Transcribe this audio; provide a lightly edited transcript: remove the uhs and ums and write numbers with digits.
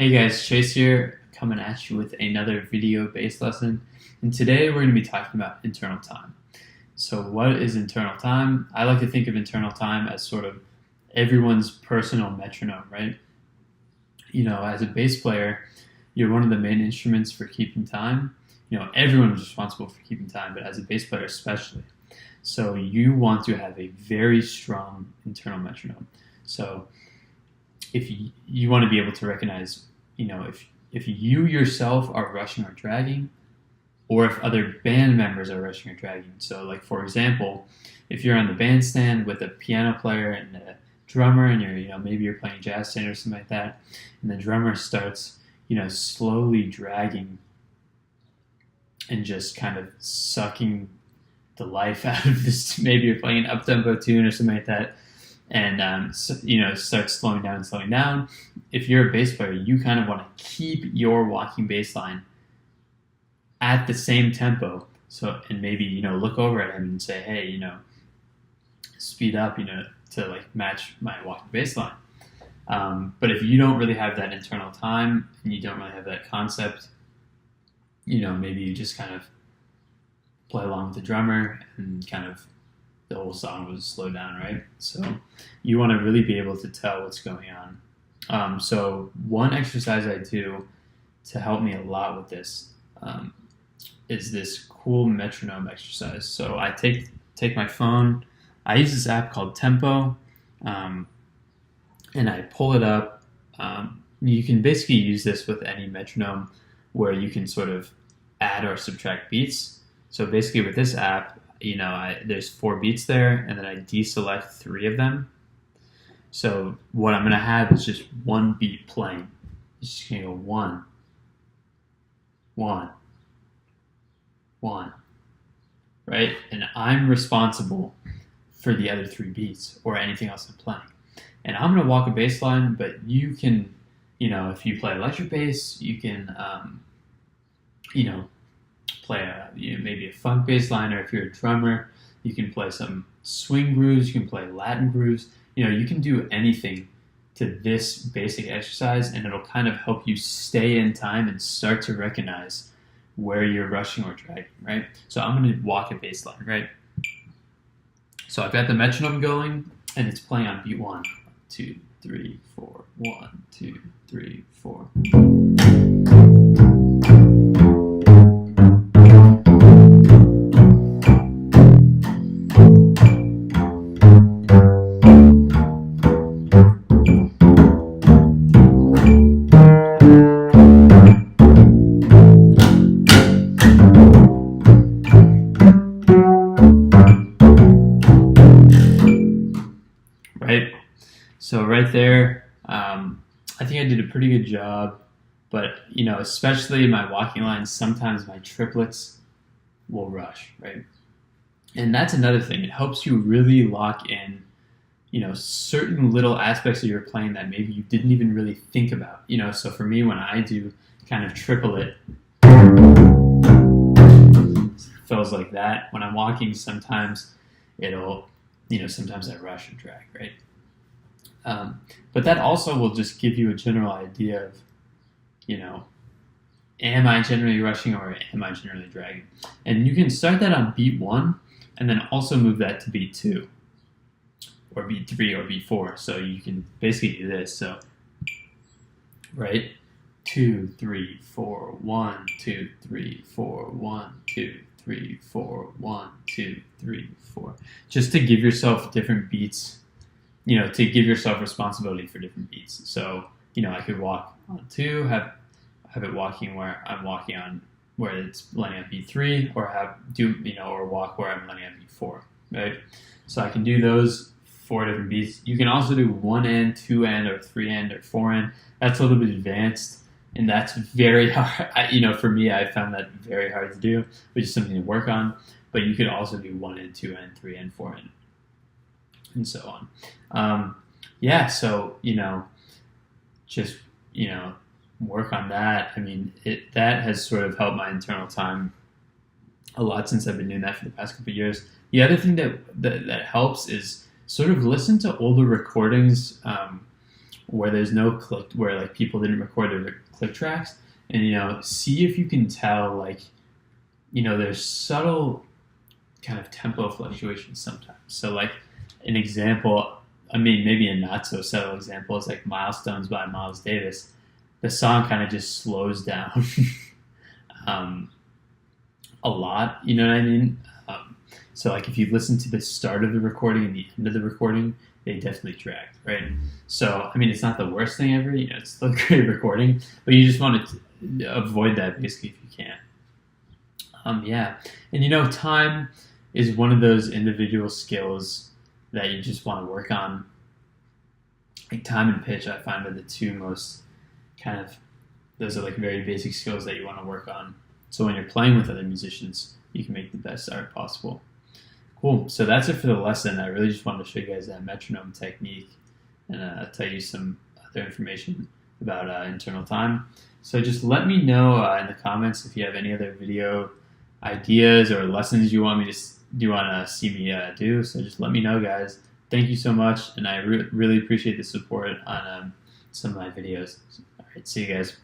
Hey guys, Chase here, coming at you with another video bass lesson. And today we're going to be talking about internal time. So what is internal time? I like to think of internal time as sort of everyone's personal metronome, right? You know, as a bass player, you're one of the main instruments for keeping time. You know, everyone's responsible for keeping time, but as a bass player especially. So you want to have a very strong internal metronome. So if you want to be able to recognize, you know, if you yourself are rushing or dragging, or if other band members are rushing or dragging. So like, for example, if you're on the bandstand with a piano player and a drummer and maybe you're playing jazz stand or something like that, and the drummer starts, slowly dragging and just kind of sucking the life out of this. Maybe you're playing an up-tempo tune or something like that, and start slowing down. If you're a bass player, you kind of want to keep your walking bass line at the same tempo. So, and maybe look over at him and say, hey, speed up, to like match my walking bass line. But if you don't really have that internal time and you don't really have that concept, maybe you just kind of play along with the drummer and kind of the whole song was slowed down, right? So you want to really be able to tell what's going on. So one exercise I do to help me a lot with this is this cool metronome exercise. So I take my phone. I use this app called Tempo, and I pull it up. You can basically use this with any metronome where you can sort of add or subtract beats. So basically with this app, there's 4 beats there, and then I deselect 3 of them. So what I'm going to have is just one beat playing. It's just going to go 1, 1, 1, right? And I'm responsible for the other 3 beats or anything else I'm playing. And I'm going to walk a bass line, but you can, if you play electric bass, you can, play maybe a funk bass line, or if you're a drummer, you can play some swing grooves, you can play Latin grooves. You can do anything to this basic exercise, and it'll kind of help you stay in time and start to recognize where you're rushing or dragging, right? So I'm going to walk a bass line, right? So I've got the metronome going, and it's playing on beat 1, 2, 3, 4, 1, 2, 3, 4. Right? So right there, I think I did a pretty good job, but especially my walking lines, sometimes my triplets will rush, right? And that's another thing. It helps you really lock in, certain little aspects of your playing that maybe you didn't even really think about. So for me, when I do kind of triplet, it feels like that. When I'm walking, sometimes it'll, sometimes I rush and drag, right? But that also will just give you a general idea of, am I generally rushing or am I generally dragging? And you can start that on beat 1 and then also move that to beat 2 or beat 3 or beat 4. So you can basically do this. So, right? 2, 3, 4, 1, 2, 3, 4, 1, 2, 3, 4, 1, 2, 3, 4. Just to give yourself different beats, to give yourself responsibility for different beats. So, I could walk on 2, have it walking where I'm walking on where it's landing on beat 3, or or walk where I'm landing on beat 4, right? So I can do those 4 different beats. You can also do 1 and, 2 and, or 3 and, or 4 and. That's a little bit advanced, and that's very hard. For me, I found that very hard to do, which is something to work on. But you could also do 1 and, 2 and, 3 and, 4 and so on. So just work on that. I mean, that has sort of helped my internal time a lot since I've been doing that for the past couple of years. The other thing that helps is sort of listen to older recordings where there's no click, where like people didn't record their click tracks, and see if you can tell, like, there's subtle kind of tempo fluctuations sometimes. So like an example, I mean, maybe a not so subtle example is like Milestones by Miles Davis. The song kind of just slows down a lot, you know what I mean? So like if you listen to the start of the recording and the end of the recording, they definitely drag, right? So, I mean, it's not the worst thing ever, it's still a great recording, but you just want to avoid that basically if you can. Yeah, and time is one of those individual skills that you just want to work on. Like time and pitch, I find are the two most kind of, those are like very basic skills that you want to work on. So when you're playing with other musicians, you can make the best art possible. Cool. So that's it for the lesson. I really just wanted to show you guys that metronome technique and tell you some other information about internal time. So just let me know in the comments if you have any other video ideas or lessons you want to see me do. So just let me know, guys. Thank you so much, and I really appreciate the support on some of my videos. All right, see you guys.